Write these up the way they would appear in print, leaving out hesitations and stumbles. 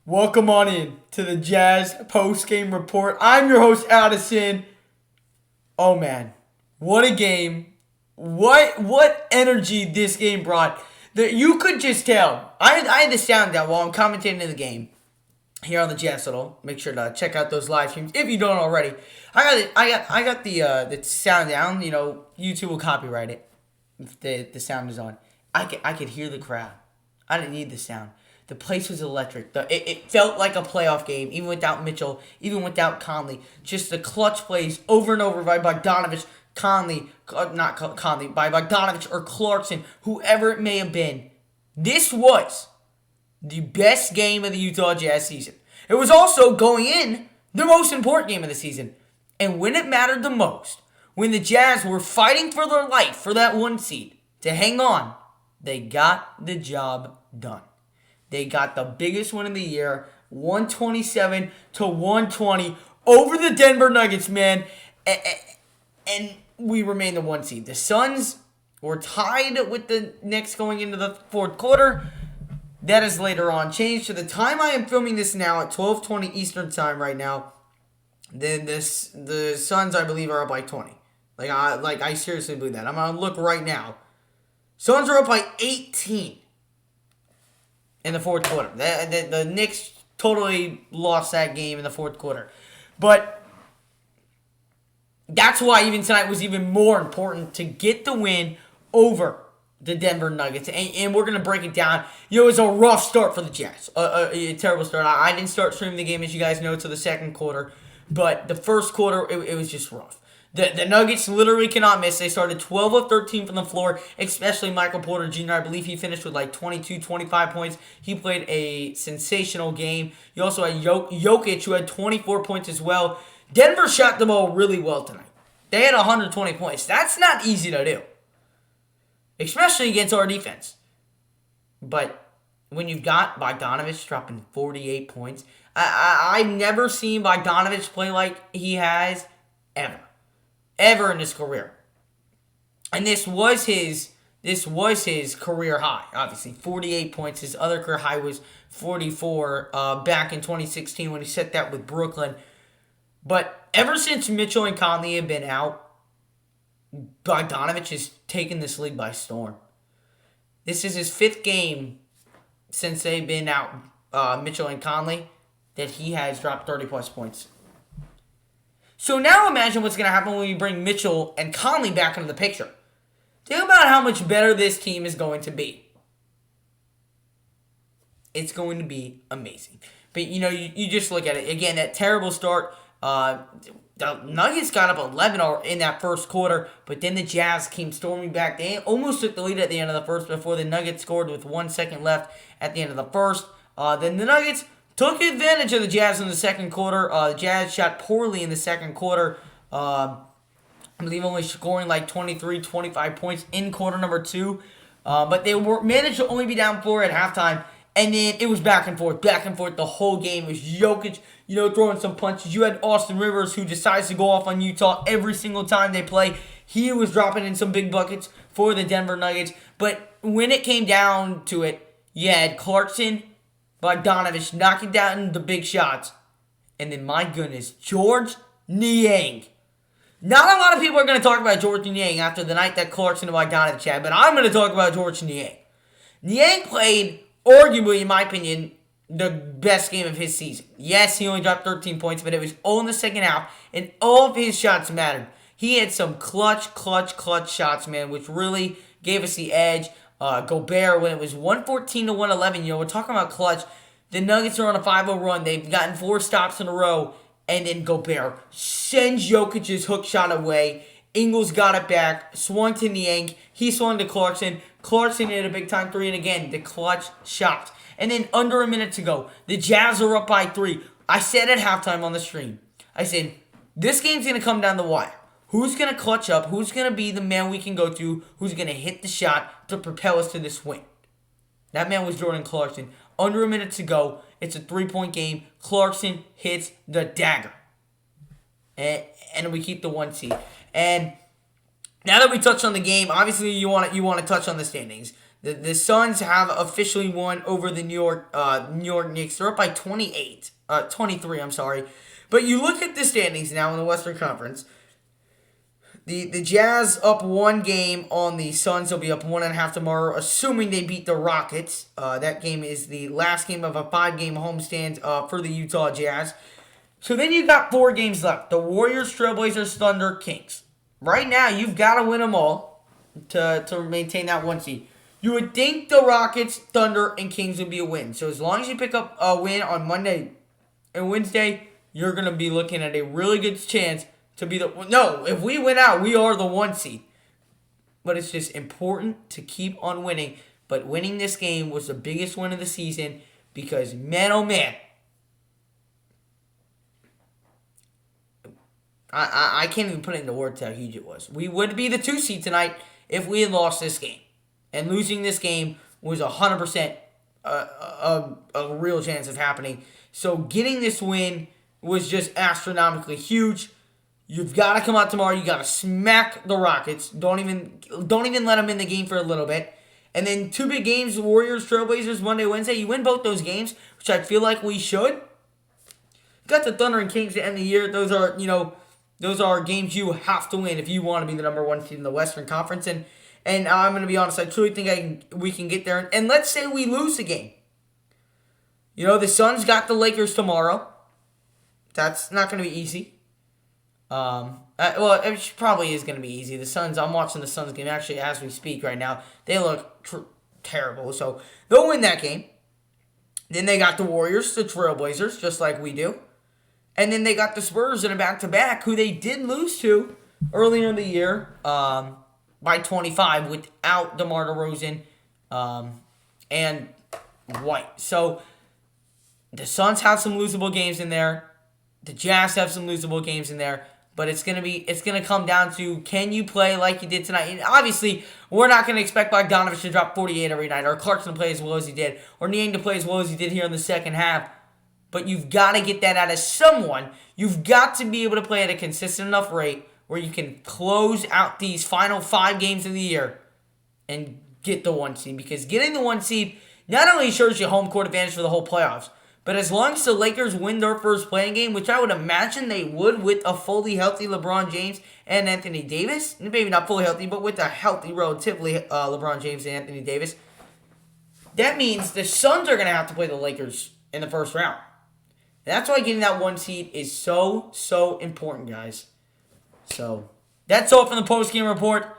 Welcome on in to the Jazz post-game report. I'm your host, Addison. Oh man, what a game. What energy this game brought. That you could just tell. I had the sound down while I'm commentating the game here on the Jazz Huddle. Make sure to check out those live streams if you don't already. I got the sound down. You know, YouTube will copyright it if the sound is on. I could hear the crowd. I didn't need the sound. The place was electric. It felt like a playoff game, even without Mitchell, even without Conley. Just the clutch plays over and over by Bogdanovich, by Bogdanovich or Clarkson, whoever it may have been. This was the best game of the Utah Jazz season. It was also, going in, the most important game of the season. And when it mattered the most, when the Jazz were fighting for their life for that one seed to hang on, they got the job done. They got the biggest win of the year, 127-120 over the Denver Nuggets, man. And we remain the one seed. The Suns were tied with the Knicks going into the fourth quarter. That is later on changed. To the time I am filming this now at 12:20 Eastern time right now, the Suns, I believe, are up by 20. I seriously believe that. I'm going to look right now. Suns are up by 18. In the fourth quarter. The Knicks totally lost that game in the fourth quarter. But that's why even tonight was even more important to get the win over the Denver Nuggets. And we're going to break it down. It was a rough start for the Jazz. A terrible start. I didn't start streaming the game, as you guys know, until the second quarter. But the first quarter, it was just rough. The Nuggets literally cannot miss. They started 12 of 13 from the floor, especially Michael Porter Jr. I believe he finished with like 22, 25 points. He played a sensational game. You also had Jokic, who had 24 points as well. Denver shot the ball really well tonight. They had 120 points. That's not easy to do, especially against our defense. But when you've got Bogdanovich dropping 48 points, I've never seen Bogdanovich play like he has ever in his career. And this was his career high, obviously. 48 points. His other career high was 44 back in 2016 when he set that with Brooklyn. But ever since Mitchell and Conley have been out, Bogdanovich has taken this league by storm. This is his fifth game since they've been out, Mitchell and Conley, that he has dropped 30-plus points. So now imagine what's going to happen when we bring Mitchell and Conley back into the picture. Think about how much better this team is going to be. It's going to be amazing. But, you just look at it. Again, that terrible start. The Nuggets got up 11 in that first quarter, but then the Jazz came storming back. They almost took the lead at the end of the first before the Nuggets scored with 1 second left at the end of the first. Then the Nuggets took advantage of the Jazz in the second quarter. The Jazz shot poorly in the second quarter. I believe only scoring like 23, 25 points in quarter number 2. But they managed to only be down 4 at halftime. And then it was back and forth the whole game. It was Jokic, throwing some punches. You had Austin Rivers, who decides to go off on Utah every single time they play. He was dropping in some big buckets for the Denver Nuggets. But when it came down to it, you had Clarkson, Bogdanovich knocking down the big shots. And then, my goodness, George Niang. Not a lot of people are going to talk about George Niang after the night that Clarkson and Bogdanovich had, but I'm going to talk about George Niang. Niang played, arguably, in my opinion, the best game of his season. Yes, he only dropped 13 points, but it was all in the second half, and all of his shots mattered. He had some clutch shots, man, which really gave us the edge. Gobert, when it was 114-111, we're talking about clutch. The Nuggets are on a 5-0 run. They've gotten 4 stops in a row. And then Gobert sends Jokic's hook shot away. Ingles got it back, swung to Niang. He swung to Clarkson. Clarkson hit a big-time 3, and again, the clutch shot. And then under a minute to go, the Jazz are up by 3. I said at halftime on the stream, I said, this game's going to come down the wire. Who's going to clutch up? Who's going to be the man we can go to? Who's going to hit the shot to propel us to this win? That man was Jordan Clarkson. Under a minute to go. It's a 3-point game. Clarkson hits the dagger. And we keep the 1 seed. And now that we touched on the game, obviously you want to touch on the standings. The Suns have officially won over the New York Knicks. They're up by 23, I'm sorry. But you look at the standings now in the Western Conference. The Jazz up 1 game on the Suns. They'll be up 1.5 tomorrow, assuming they beat the Rockets. That game is the last game of a 5-game homestand for the Utah Jazz. So then you got 4 games left. The Warriors, Trailblazers, Thunder, Kings. Right now, you've got to win them all to maintain that 1 seed. You would think the Rockets, Thunder, and Kings would be a win. So as long as you pick up a win on Monday and Wednesday, you're going to be looking at a really good chance to be the... No, if we win out, we are the 1 seed. But it's just important to keep on winning. But winning this game was the biggest win of the season because, man, oh man, I can't even put it into words how huge it was. We would be the 2 seed tonight if we had lost this game. And losing this game was 100% a real chance of happening. So getting this win was just astronomically huge. You've got to come out tomorrow. You got to smack the Rockets. Don't even let them in the game for a little bit. And then 2 big games, Warriors, Trailblazers, Monday, Wednesday. You win both those games, which I feel like we should. You got the Thunder and Kings to end the year. Those are games you have to win if you want to be the number 1 seed in the Western Conference. And I'm going to be honest, I truly think we can get there. And let's say we lose the game. The Suns got the Lakers tomorrow. That's not going to be easy. It probably is going to be easy. The Suns, I'm watching the Suns game actually as we speak right now. They look terrible. So they'll win that game. Then they got the Warriors, the Trailblazers, just like we do. And then they got the Spurs in a back-to-back, who they did lose to earlier in the year by 25 without DeMar DeRozan and White. So the Suns have some losable games in there. The Jazz have some losable games in there. But it's gonna come down to, can you play like you did tonight? And obviously, we're not gonna expect Bogdanovich to drop 48 every night, or Clarkson to play as well as he did, or Niang to play as well as he did here in the second half. But you've got to get that out of someone. You've got to be able to play at a consistent enough rate where you can close out these final 5 games of the year and get the 1 seed. Because getting the 1 seed not only assures you home court advantage for the whole playoffs, but as long as the Lakers win their first playing game, which I would imagine they would with a fully healthy LeBron James and Anthony Davis, maybe not fully healthy, but with a healthy, relatively LeBron James and Anthony Davis, that means the Suns are going to have to play the Lakers in the first round. And that's why getting that 1 seed is so, so important, guys. So, that's all from the post-game report.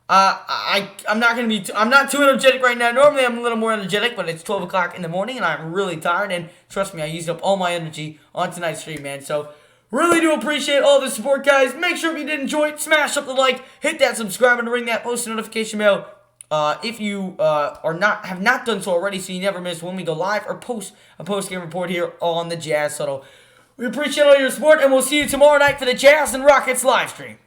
I'm not too energetic right now. Normally, I'm a little more energetic, but it's 12 o'clock in the morning, and I'm really tired. And trust me, I used up all my energy on tonight's stream, man. So, really do appreciate all the support, guys. Make sure if you did enjoy it, smash up the like, hit that subscribe, and ring that post notification bell. If you have not done so already, so you never miss when we go live or post a post-game report here on the Jazz Huddle. We appreciate all your support, and we'll see you tomorrow night for the Jazz and Rockets live stream.